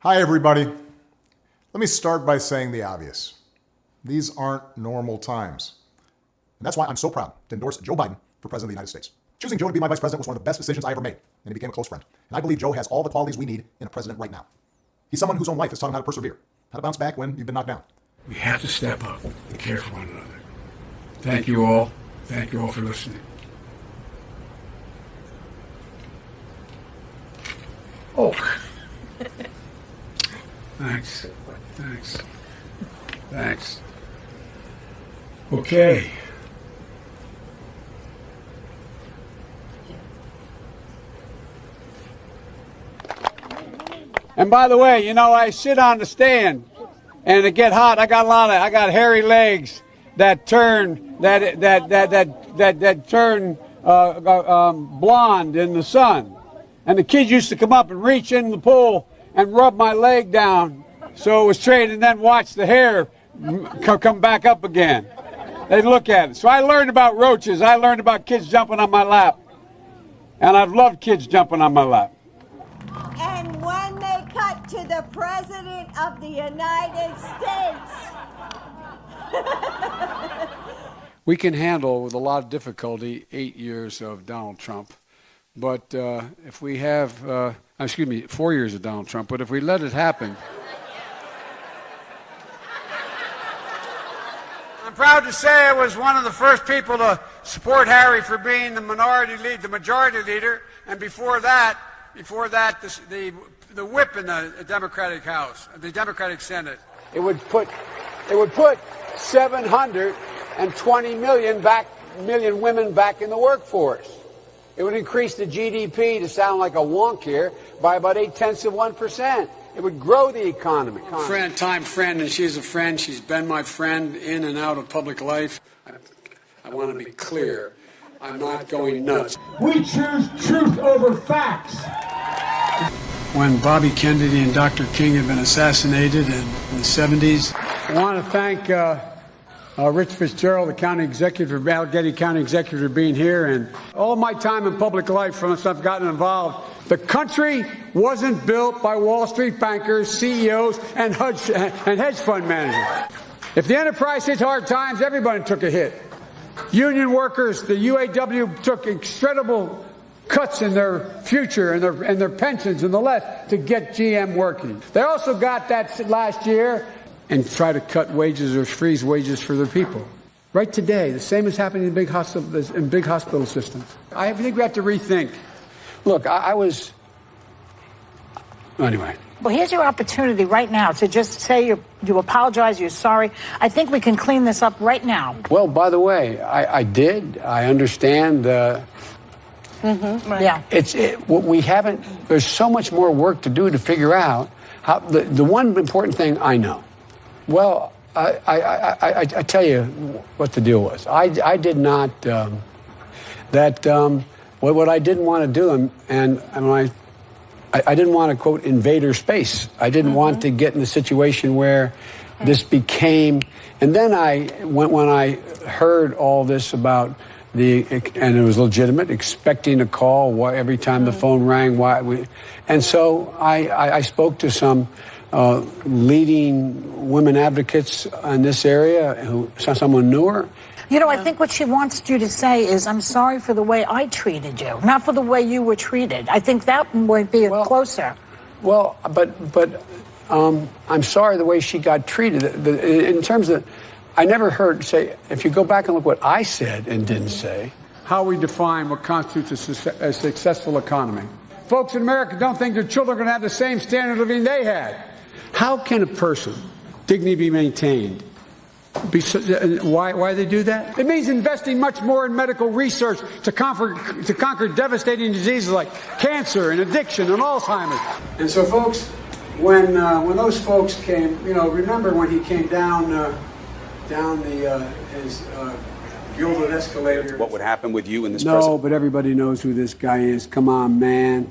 Hi, everybody. Let me start by saying the obvious. These aren't normal times. And that's why I'm so proud to endorse Joe Biden for President of the United States. Choosing Joe to be my vice president was one of the best decisions I ever made, and he became a close friend. And I believe Joe has all the qualities we need in a president right now. He's someone whose own life has taught him how to persevere, how to bounce back when you've been knocked down. We have to step up and care for one another. Thank you all. Thank you all for listening. Oh. Thanks. Thanks. Thanks. Okay. And by the way, you know, I sit on the stand and it get hot. I got hairy legs that turn blonde in the sun. And the kids used to come up and reach in the pool and rub my leg down so it was straight, and then watch the hair come back up again. They'd look at it. So I learned about roaches. I learned about kids jumping on my lap. And I've loved kids jumping on my lap. And when they cut to the President of the United States. We can handle with a lot of difficulty 8 years of Donald Trump. But if we have, 4 years of Donald Trump, but if we let it happen. I'm proud to say I was one of the first people to support Harry for being the majority leader, and before that, the whip in the Democratic House, the Democratic Senate. It would put 720 million women back in the workforce. It would increase the GDP, to sound like a wonk here, by about 0.8%. It would grow the economy. Friend, and she's a friend. She's been my friend in and out of public life. I want to be clear. I'm not going nuts. We choose truth over facts. When Bobby Kennedy and Dr. King had been assassinated in the 70s, I want to thank Rich Fitzgerald, the county executive, Allegheny County executive, for being here, and all my time in public life from since I've gotten involved. The country wasn't built by Wall Street bankers, CEOs, and hedge fund managers. If the enterprise hit hard times, everybody took a hit. Union workers, the UAW, took incredible cuts in their future and their pensions and the less to get GM working. They also got that last year and try to cut wages or freeze wages for their people. Right today, the same is happening in big hospital systems. I think we have to rethink. Look, anyway. Well, here's your opportunity right now to just say you apologize, you're sorry. I think we can clean this up right now. Well, by the way, I did. I understand. Right. Yeah. We haven't. There's so much more work to do to figure out how. The one important thing I know. Well, I tell you what the deal was. I did not. What I didn't want to do, and I didn't want to, quote, invade her space. I didn't want to get in a situation where this became. And then when I heard all this about and it was legitimate, expecting a call every time the phone rang. And so I spoke to some leading women advocates in this area someone knew her. You know, I think what she wants you to say is, I'm sorry for the way I treated you, not for the way you were treated. I think that might be closer. Well, but I'm sorry the way she got treated. In terms of, I never heard say, if you go back and look what I said and didn't say. How we define what constitutes a successful economy. Folks in America don't think their children are going to have the same standard of living they had. How can a person, dignity be maintained? Why they do that? It means investing much more in medical research to conquer devastating diseases like cancer and addiction and Alzheimer's. And so, folks, when those folks came, remember when he came down his gilded escalator. What would happen with you in this No, president? but everybody knows who this guy is. Come on, man.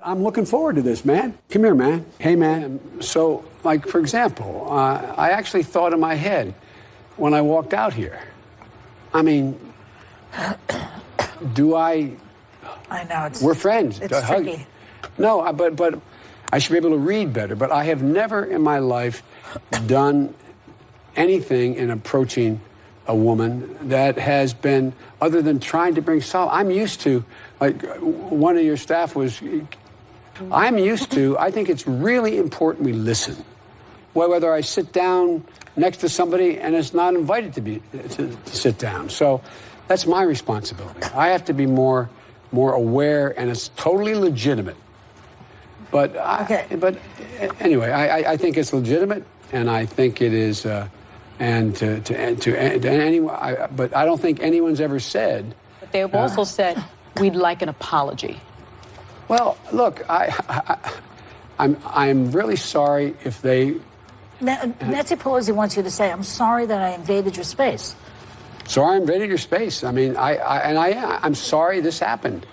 I'm looking forward to this, man. Come here, man. Hey, man. So, like, for example, I actually thought in my head when I walked out here, I mean, I know. We're friends. It's tricky. No, but I should be able to read better. But I have never in my life done anything in approaching a woman that has been, other than trying to bring solace. I'm used to, like one of your staff was, I think it's really important we listen. Whether I sit down next to somebody and is not invited to sit down. So that's my responsibility. I have to be more aware, and it's totally legitimate. But anyway, I think it's legitimate, and I think it is, and to anyone. But I don't think anyone's ever said. But they have also said we'd like an apology. Well, look, I'm really sorry if they. Nancy Pelosi wants you to say, "I'm sorry that I invaded your space." Sorry, I invaded your space. I mean, I'm sorry this happened.